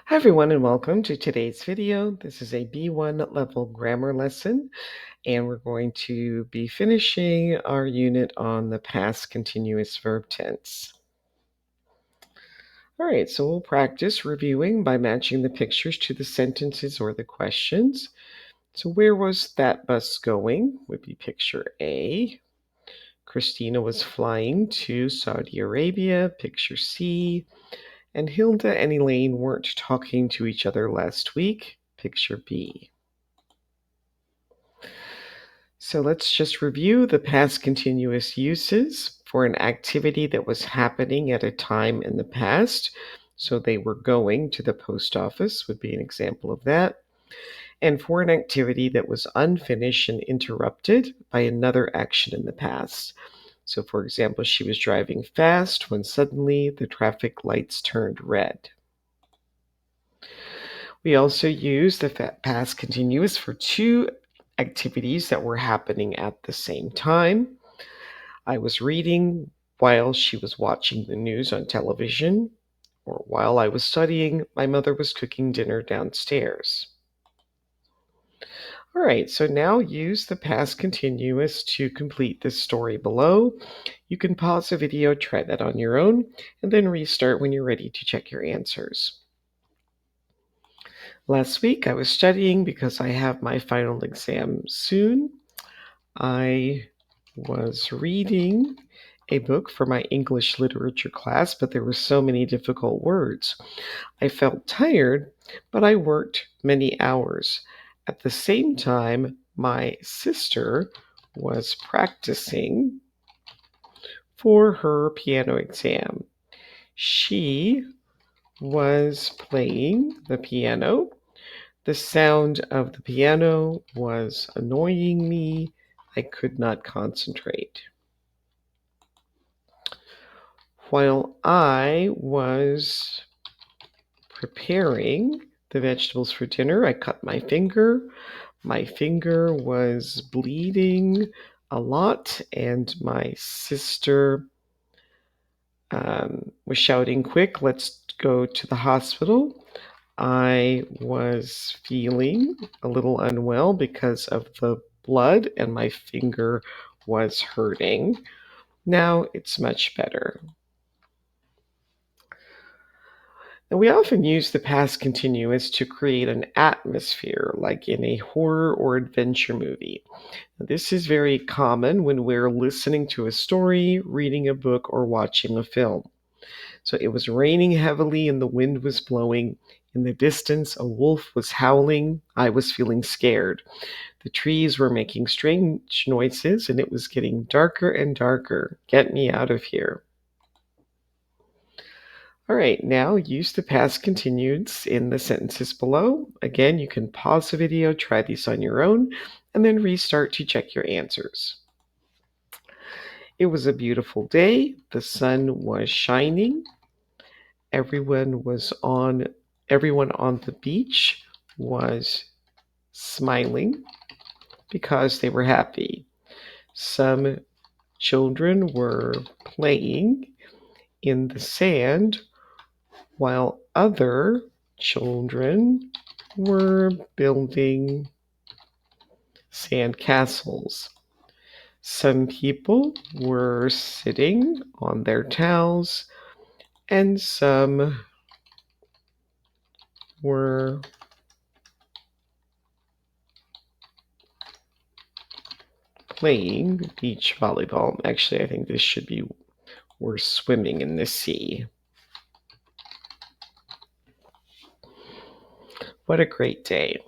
Hi everyone and welcome to today's video. This is a B1 level grammar lesson and we're going to be finishing our unit on the past continuous verb tense. All right, so we'll practice reviewing by matching the pictures to the sentences or the questions. So where was that bus going would be picture A. Christina was flying to Saudi Arabia, picture C. And Hilda and Elaine weren't talking to each other last week, picture B. So let's just review the past continuous uses for an activity that was happening at a time in the past. So they were going to the post office would be an example of that. And for an activity that was unfinished and interrupted by another action in the past. So for example, she was driving fast when suddenly the traffic lights turned red. We also use the past continuous for two activities that were happening at the same time. I was reading while she was watching the news on television, or while I was studying, my mother was cooking dinner downstairs. All right, so now use the past continuous to complete this story below. You can pause the video, try that on your own, and then restart when you're ready to check your answers. Last week I was studying because I have my final exam soon. I was reading a book for my English literature class, but there were so many difficult words. I felt tired, but I worked many hours. At the same time, my sister was practicing for her piano exam. She was playing the piano. The sound of the piano was annoying me. I could not concentrate. While I was preparing the vegetables for dinner, I cut my finger. My finger was bleeding a lot, and my sister was shouting, "Quick, let's go to the hospital." I was feeling a little unwell because of the blood, and my finger was hurting. Now it's much better. And we often use the past continuous to create an atmosphere, like in a horror or adventure movie. This is very common when we're listening to a story, reading a book, or watching a film. So it was raining heavily and the wind was blowing. In the distance, a wolf was howling. I was feeling scared. The trees were making strange noises and it was getting darker and darker. Get me out of here. All right, now use the past continuous in the sentences below. Again, you can pause the video, try these on your own, and then restart to check your answers. It was a beautiful day. The sun was shining. Everyone on the beach was smiling because they were happy. Some children were playing in the sand while other children were building sand castles. Some people were sitting on their towels and some were playing beach volleyball. Actually, I think this should be were swimming in the sea. What a great day.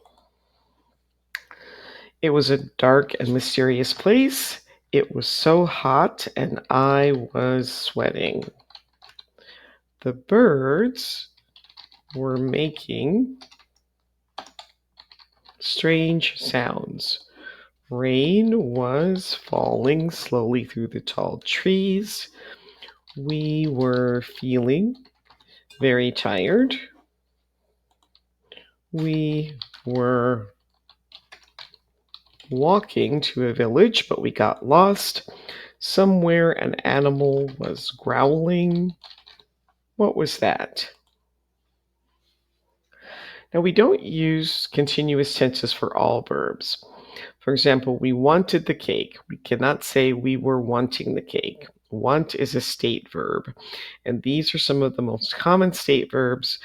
It was a dark and mysterious place. It was so hot and I was sweating. The birds were making strange sounds. Rain was falling slowly through the tall trees. We were feeling very tired. We were walking to a village, but we got lost. Somewhere an animal was growling. What was that? Now, we don't use continuous tenses for all verbs. For example, we wanted the cake. We cannot say we were wanting the cake. Want is a state verb, and these are some of the most common state verbs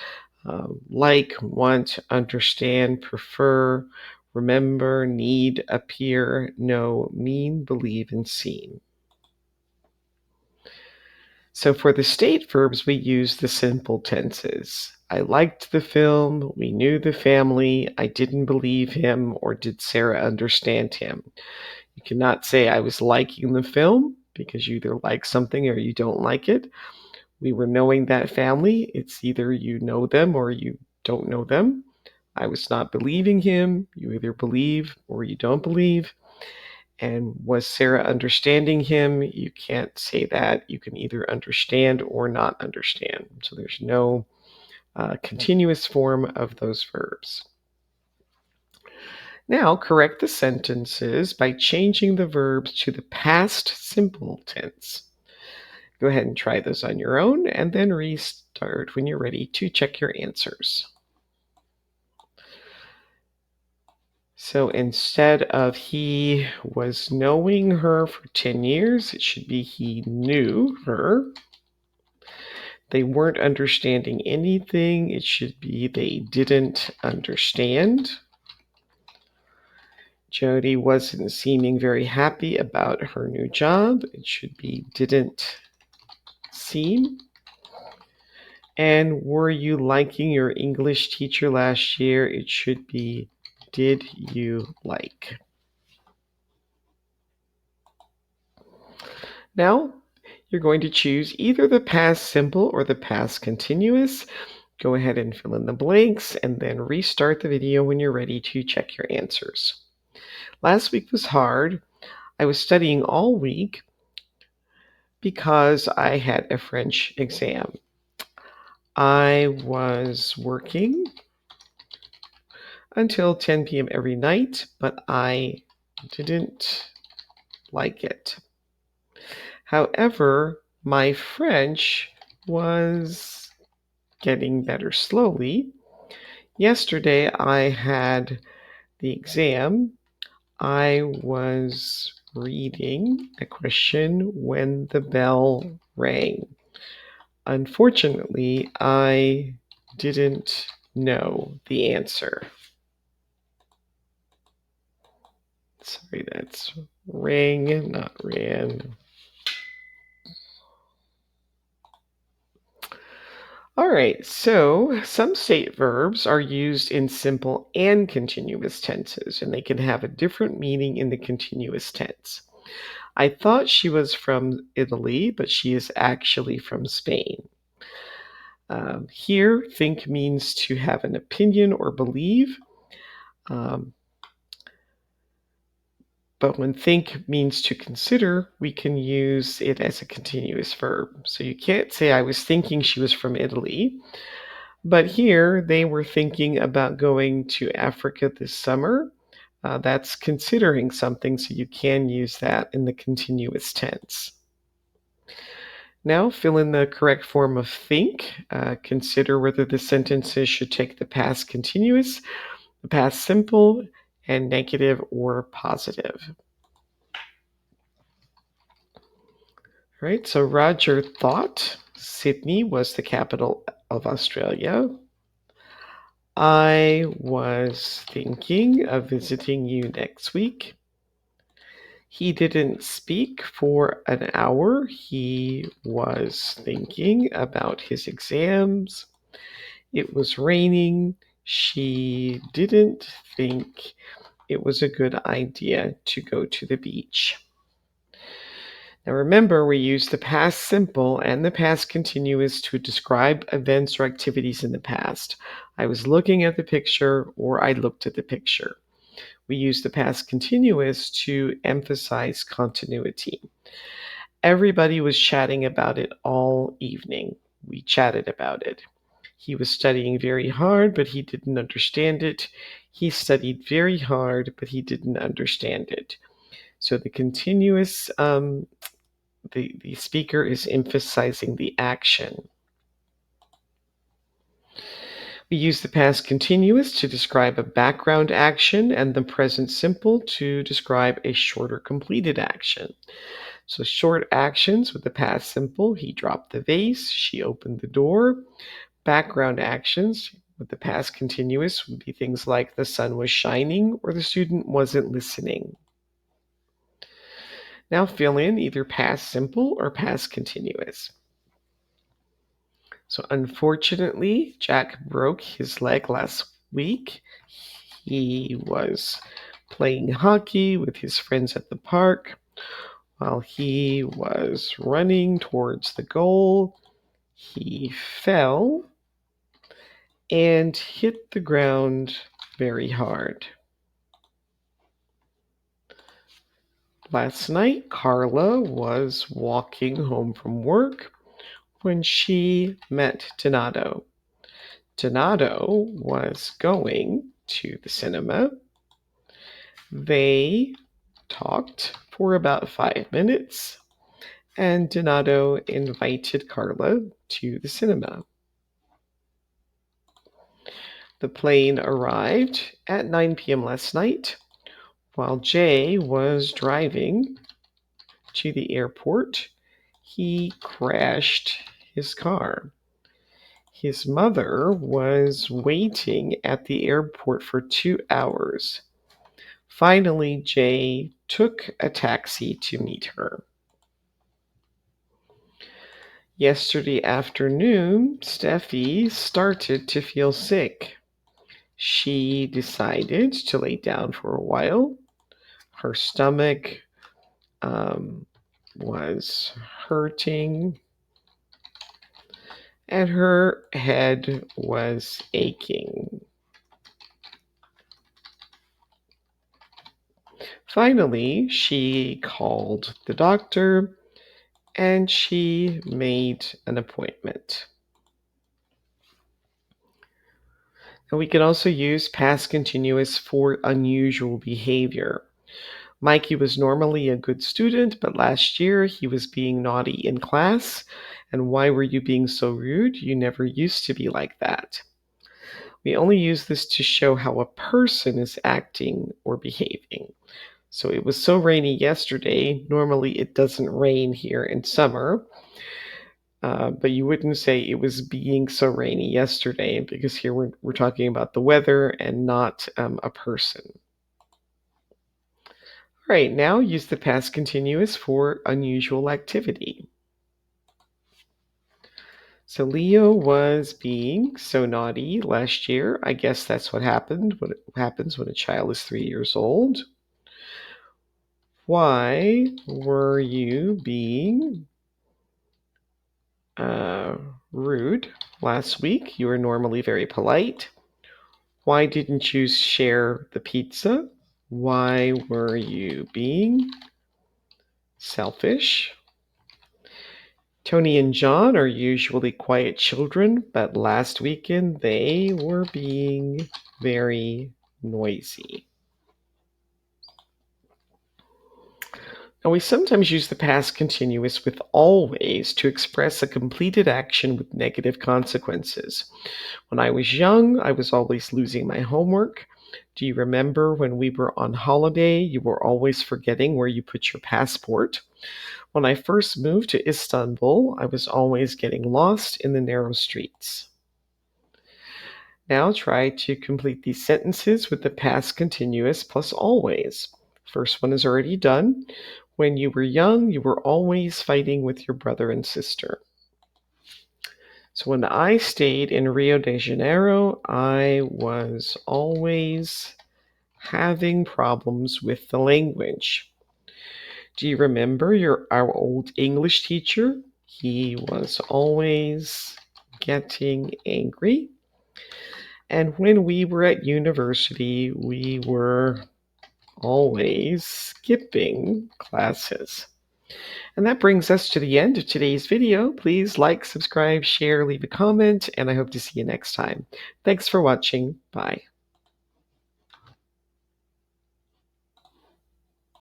like, want, understand, prefer, remember, need, appear, know, mean, believe, and seem. So for the state verbs, we use the simple tenses. I liked the film, we knew the family, I didn't believe him, or did Sarah understand him? You cannot say I was liking the film because you either like something or you don't like it. We were knowing that family. It's either you know them or you don't know them. I was not believing him. You either believe or you don't believe. And was Sarah understanding him? You can't say that. You can either understand or not understand. So there's no continuous form of those verbs. Now correct the sentences by changing the verbs to the past simple tense. Go ahead and try those on your own and then restart when you're ready to check your answers. So instead of he was knowing her for 10 years, it should be he knew her. They weren't understanding anything. It should be they didn't understand. Jody wasn't seeming very happy about her new job. It should be didn't seem. And were you liking your English teacher last year? It should be did you like. Now, you're going to choose either the past simple or the past continuous. Go ahead and fill in the blanks and then restart the video when you're ready to check your answers. Last week was hard. I was studying all week because I had a French exam. I was working until 10 p.m. every night, but I didn't like it. However, my French was getting better slowly. Yesterday I had the exam. I was reading a question when the bell rang. Unfortunately, I didn't know the answer. Sorry, that's rang, not ran. All right, so some state verbs are used in simple and continuous tenses, and they can have a different meaning in the continuous tense. I thought she was from Italy, but she is actually from Spain. Here, think means to have an opinion or believe. But when think means to consider, we can use it as a continuous verb. So you can't say, I was thinking she was from Italy. But here, they were thinking about going to Africa this summer. That's considering something, so you can use that in the continuous tense. Now, fill in the correct form of think. Consider whether the sentences should take the past continuous, the past simple, and negative or positive. All right, so Roger thought Sydney was the capital of Australia. I was thinking of visiting you next week. He didn't speak for an hour. He was thinking about his exams. It was raining. She didn't think it was a good idea to go to the beach. Now remember, we use the past simple and the past continuous to describe events or activities in the past. I was looking at the picture, or I looked at the picture. We use the past continuous to emphasize continuity. Everybody was chatting about it all evening. We chatted about it. He was studying very hard, but he didn't understand it. He studied very hard, but he didn't understand it. So the continuous the speaker is emphasizing the action. We use the past continuous to describe a background action and the present simple to describe a shorter completed action. So short actions with the past simple: he dropped the vase, she opened the door. Background actions with the past continuous would be things like the sun was shining or the student wasn't listening. Now fill in either past simple or past continuous. So unfortunately, Jack broke his leg last week. He was playing hockey with his friends at the park. While he was running towards the goal, he fell and hit the ground very hard. Last night, Carla was walking home from work when she met Donato. Donato was going to the cinema. They talked for about 5 minutes, and Donato invited Carla to the cinema. The plane arrived at 9 p.m. last night. While Jay was driving to the airport, he crashed his car. His mother was waiting at the airport for 2 hours. Finally, Jay took a taxi to meet her. Yesterday afternoon, Steffi started to feel sick. She decided to lay down for a while. Her stomach was hurting, and her head was aching. Finally, she called the doctor and she made an appointment. And we can also use past continuous for unusual behavior. Mikey was normally a good student, but last year he was being naughty in class. And why were you being so rude? You never used to be like that. We only use this to show how a person is acting or behaving. So it was so rainy yesterday. Normally it doesn't rain here in summer. But you wouldn't say it was being so rainy yesterday, because here we're talking about the weather and not a person. All right, now use the past continuous for unusual activity. So Leo was being so naughty last year. I guess that's what happens when a child is 3 years old. Why were you being rude last week? You were normally very polite. Why didn't you share the pizza? Why were you being selfish? Tony and John are usually quiet children, but last weekend they were being very noisy. Now, we sometimes use the past continuous with always to express a completed action with negative consequences. When I was young, I was always losing my homework. Do you remember when we were on holiday, you were always forgetting where you put your passport? When I first moved to Istanbul, I was always getting lost in the narrow streets. Now try to complete these sentences with the past continuous plus always. First one is already done. When you were young, you were always fighting with your brother and sister. So when I stayed in Rio de Janeiro, I was always having problems with the language. Do you remember our old English teacher? He was always getting angry. And when we were at university, we were always skipping classes. And that brings us to the end of today's video. Please like, subscribe, share, leave a comment, and I hope to see you next time. Thanks for watching. Bye.